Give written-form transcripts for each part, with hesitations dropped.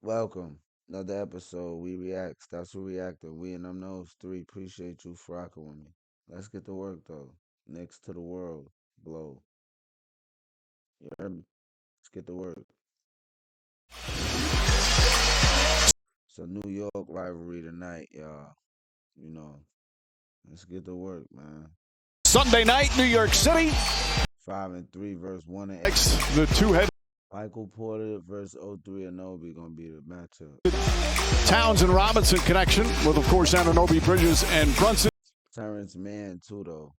Welcome. Another episode. We react. That's who reacted. We and them those three. Appreciate you for rocking with me. Let's get to work though. Next to the world. Blow. You heard me? Let's get to work. It's a New York rivalry tonight, y'all. You know. Let's get to work, man. Sunday night, New York City. 5-3 versus 1-8. The two-head Michael Porter versus 03 Anobi gonna be the matchup. Towns and Robinson connection with, of course, Anunoby, Bridges, and Brunson. Terrence Mann too, though.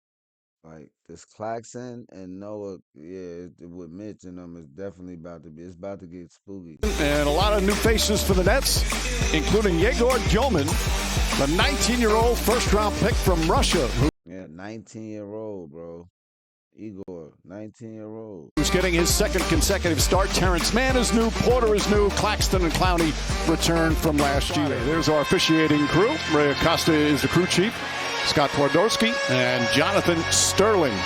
Like this Claxton and Noah, with Mitch and them is definitely it's about to get spooky. And a lot of new faces for the Nets, including Yegor Gilman, the 19-year-old first-round pick from Russia. Yeah, 19-year-old, bro. Igor, 19-year-old. Who's getting his second consecutive start. Terrence Mann is new, Porter is new, Claxton and Clowney returned from last year. There's our officiating crew. Ray Acosta is the crew chief, Scott Twardowski, and Jonathan Sterling.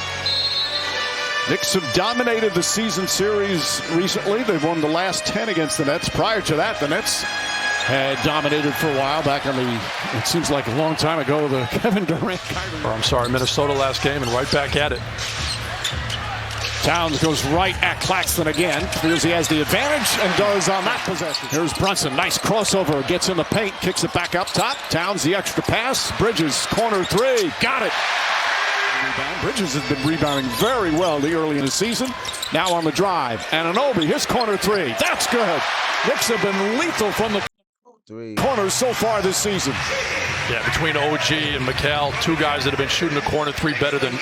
Knicks have dominated the season series recently. They've won the last 10 against the Nets. Prior to that, the Nets had dominated for a while back on it seems like a long time ago, the Kevin Durant. Minnesota last game and right back at it. Towns goes right at Claxton again. Feels he has the advantage and does on that possession. Here's Brunson. Nice crossover. Gets in the paint. Kicks it back up top. Towns the extra pass. Bridges, corner three. Got it. Rebound. Bridges has been rebounding very well early in the season. Now on the drive. Anunoby, his corner three. That's good. Knicks have been lethal from the corners so far this season. Yeah, between OG and Mikal, two guys that have been shooting the corner three better than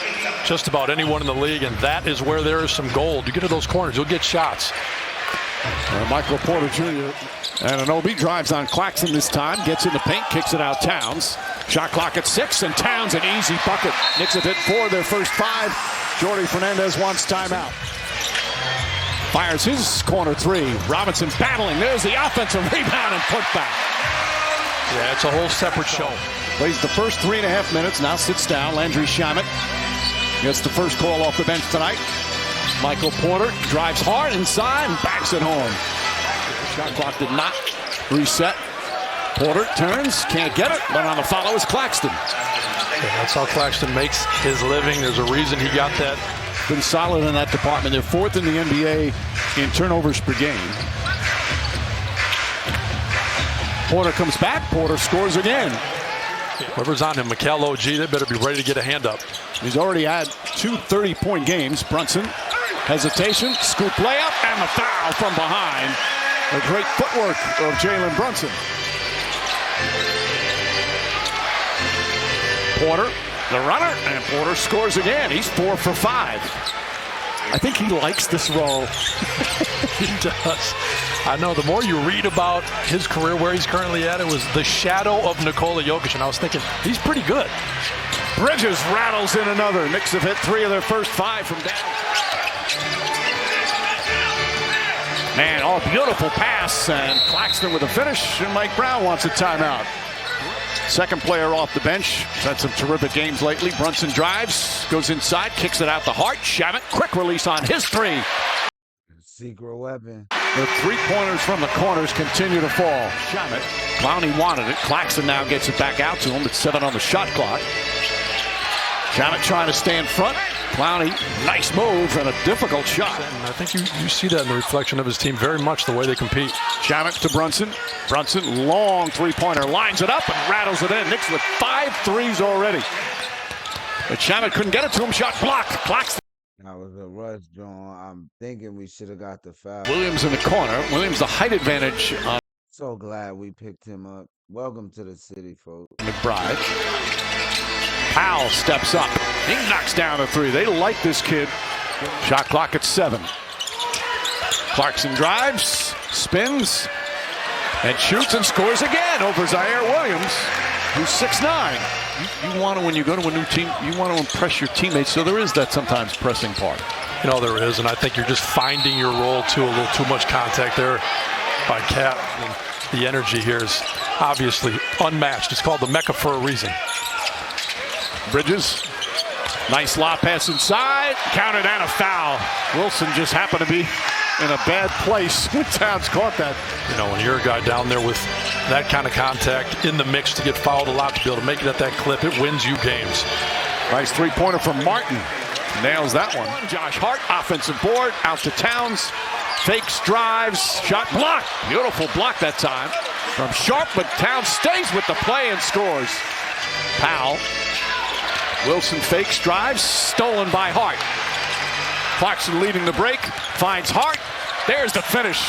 just about anyone in the league, and that is where there is some gold. You get to those corners, you'll get shots. Michael Porter Jr. Anunoby drives on Claxton this time, gets in the paint, kicks it out Towns. Shot clock at 6, and Towns an easy bucket. Knicks have hit 4 of their first 5. Jordy Fernandez wants timeout. Fires his corner three. Robinson battling. There's the offensive rebound and putback. Yeah, it's a whole separate show. Plays the first 3.5 minutes. Now sits down. Landry Shamet gets the first call off the bench tonight. Michael Porter drives hard inside and backs it home. Shot clock did not reset. Porter turns, can't get it, but on the follow is Claxton. Yeah, that's how Claxton makes his living. There's a reason he got that. Been solid in that department. They're 4th in the NBA in turnovers per game. Porter comes back. Porter scores again. Whoever's on him, Mikal, OG, they better be ready to get a hand up. He's already had 2 30-point games. Brunson, hesitation, scoop layup, and the foul from behind. The great footwork of Jalen Brunson. Porter, the runner, and Porter scores again. He's 4 for 5. I think he likes this role. He does. I know, the more you read about his career, where he's currently at, it was the shadow of Nikola Jokic, and I was thinking, he's pretty good. Bridges rattles in another. Knicks have hit 3 of their first 5 from down. Man, beautiful pass, and Claxton with a finish, and Mike Brown wants a timeout. Second player off the bench. He's had some terrific games lately. Brunson drives, goes inside, kicks it out the heart. Shamet, quick release on his three. Secret weapon. The 3-pointers from the corners continue to fall. Shamet, Clowney wanted it. Claxton now gets it back out to him. It's 7 on the shot clock. Shamet trying to stay in front. Clowney, nice move and a difficult shot. And I think you see that in the reflection of his team very much, the way they compete. Shamet to Brunson. Brunson, long 3-pointer, lines it up and rattles it in. Knicks with 5 threes already. But Shamet couldn't get it to him. Shot blocked. Claxton. That was a rush, John. I'm thinking we should have got the foul. Williams in the corner. Williams the height advantage on So glad we picked him up. Welcome to the city, folks. McBride. Powell steps up. He knocks down a 3. They like this kid. Shot clock at 7. Clarkson drives, spins, and shoots and scores again over Zaire Williams, who's 6'9". You want to, when you go to a new team, you want to impress your teammates, so there is that sometimes pressing part. You know, there is, and I think you're just finding your role too. A little too much contact there by Cat. And the energy here is obviously unmatched. It's called the Mecca for a reason. Bridges, nice lob pass inside, counted and a foul. Wilson just happened to be in a bad place when Towns caught that. You know, when you're a guy down there with that kind of contact in the mix to get fouled a lot, to be able to make it at that clip, it wins you games. Nice three-pointer from Martin. Nails that one. Josh Hart, offensive board, out to Towns. Fakes, drives, shot blocked. Beautiful block that time from Sharp, but Towns stays with the play and scores. Powell. Wilson fakes, drives, stolen by Hart. Clarkson leading the break, finds Hart. There's the finish.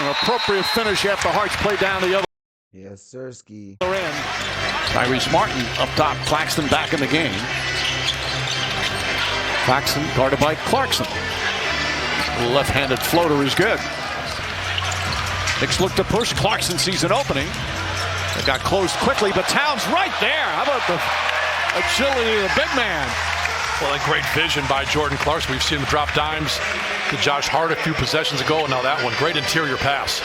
An appropriate finish after Hart's play down the other Yes, sirski. end. Tyrese Martin up top, Claxton back in the game. Claxton guarded by Clarkson. The left-handed floater is good. Knicks look to push. Clarkson sees an opening. It got closed quickly, but Towns right there. How about the agility of the big man? Well, a great vision by Jordan Clarkson. We've seen him drop dimes to Josh Hart a few possessions ago, and now that one. Great interior pass.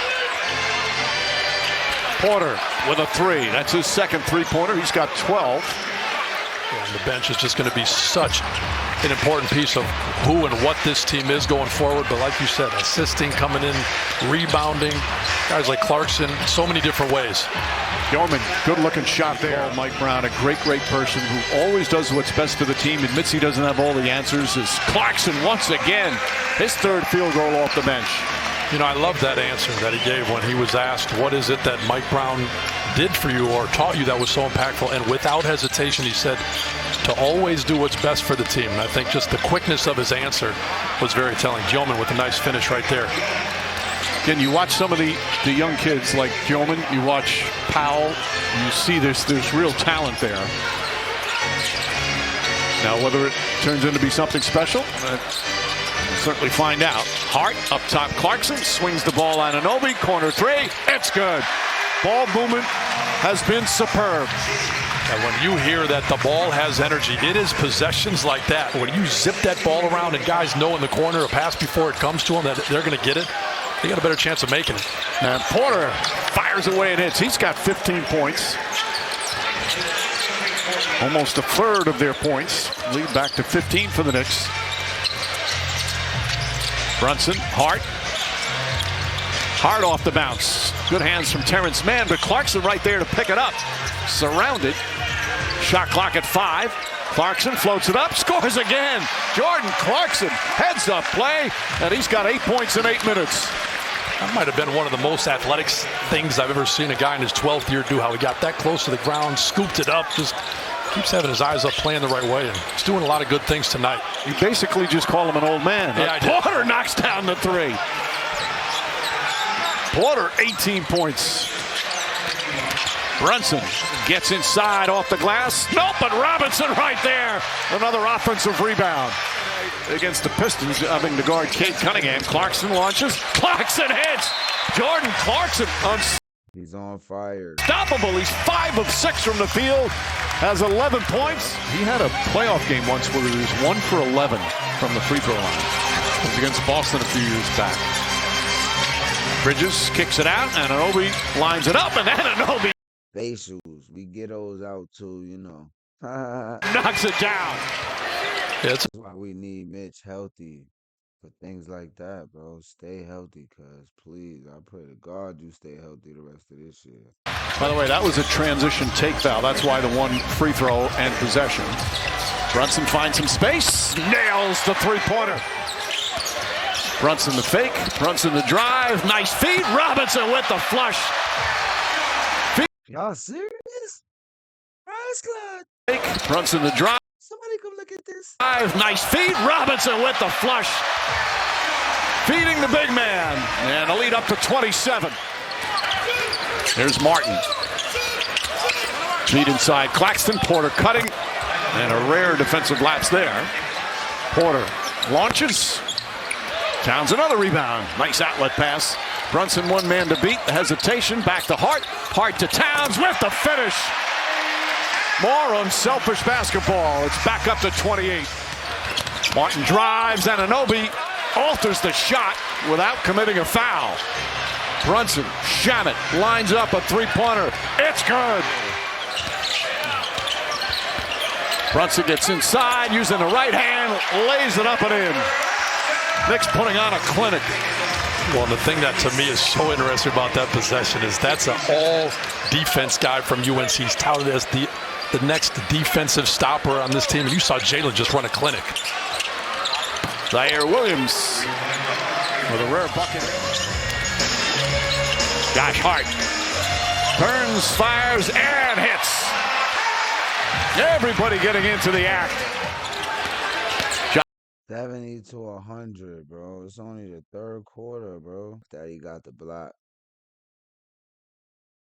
Porter with a three. That's his second three-pointer. He's got 12. And the bench is just going to be such an important piece of who and what this team is going forward. But like you said, assisting, coming in, rebounding. Guys like Clarkson, so many different ways. Yeoman, good-looking shot there. Mike Brown, a great person who always does what's best for the team, admits he doesn't have all the answers. Is Clarkson once again, his third field goal off the bench. You know, I love that answer that he gave when he was asked, what is it that Mike Brown did for you or taught you that was so impactful? And without hesitation, he said to always do what's best for the team. And I think just the quickness of his answer was very telling. Gilman with a nice finish right there. Again, you watch some of the young kids like Gilman, you watch Powell, you see there's real talent there. Now, whether it turns into be something special, we'll certainly find out. Hart up top, Clarkson swings the ball on Anunoby, corner three, it's good. Ball movement has been superb. And when you hear that the ball has energy, it is possessions like that. When you zip that ball around and guys know in the corner a pass before it comes to them that they're going to get it, they got a better chance of making it. And Porter fires away and hits. He's got 15 points. Almost a third of their points. Lead back to 15 for the Knicks. Brunson, Hart. Hart off the bounce. Good hands from Terrence Mann, but Clarkson right there to pick it up. Surrounded. Shot clock at 5. Clarkson floats it up, scores again. Jordan Clarkson, heads up play, and he's got 8 points in 8 minutes. That might have been one of the most athletic things I've ever seen a guy in his 12th year do, how he got that close to the ground, scooped it up, just keeps having his eyes up, playing the right way, and he's doing a lot of good things tonight. You basically just call him an old man. Yeah, I did. Porter knocks down the three. Porter, 18 points. Brunson gets inside off the glass. Nope, but Robinson right there. Another offensive rebound. Against the Pistons, having to guard Cade Cunningham. Clarkson launches. Clarkson hits. Jordan Clarkson He's on fire. unstoppable. He's 5 of 6 from the field. Has 11 points. He had a playoff game once where he was 1 for 11 from the free throw line. It was against Boston a few years back. Bridges kicks it out, and Anunoby lines it up, and then Anunoby Facials, we get those out too, you know. knocks it down. Yeah, That's why we need Mitch healthy for things like that, bro. Stay healthy, cuz. Please, I pray to God you stay healthy the rest of this year. By the way, that was a transition take foul. That's why the one free throw and possession. Brunson finds some space. Nails the three-pointer. Brunson the fake. Brunson the drive. Nice feed. Robinson with the flush. Y'all serious? Rise Clyde. Fake. Brunson the drive. Somebody come look at this. Nice feed. Robinson with the flush. Feeding the big man. And a lead up to 27. Here's Martin. Feed inside. Claxton. Porter cutting. And a rare defensive lapse there. Porter launches. Towns another rebound. Nice outlet pass. Brunson one man to beat. The hesitation. Back to Hart. Hart to Towns with the finish. More unselfish basketball. It's back up to 28. Martin drives, and Anunoby alters the shot without committing a foul. Brunson, Shamet lines up a three-pointer. It's good. Brunson gets inside, using the right hand, lays it up and in. Knicks putting on a clinic. Well, the thing that to me is so interesting about that possession is that's an all-defense guy from UNC. He's touted as the next defensive stopper on this team. And you saw Jalen just run a clinic. Zaire Williams with a rare bucket. Josh Hart turns, fires, and hits. Everybody getting into the act. 70 to 100, bro. It's only the third quarter, bro. That he got the block.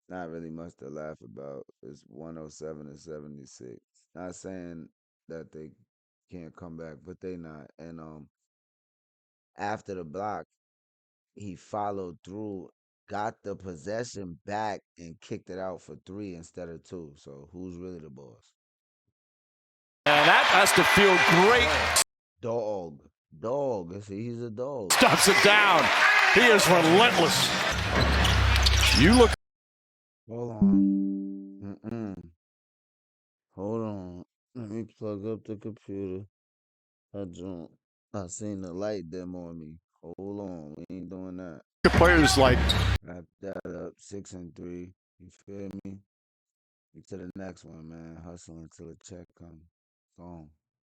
Not really much to laugh about. It's 107 to 76. Not saying that they can't come back, but they not. And after the block, he followed through, got the possession back, and kicked it out for 3 instead of 2. So who's really the boss? And that has to feel great. Dog. See, he's a dog. Stuffs it down. He is relentless. You look. Hold on. Hold on. Let me plug up the computer. I seen the light dim on me. Hold on. We ain't doing that. Players like. Wrap that up. 6 and 3. You feel me? Get to the next one, man. Hustling till the check comes. Gone.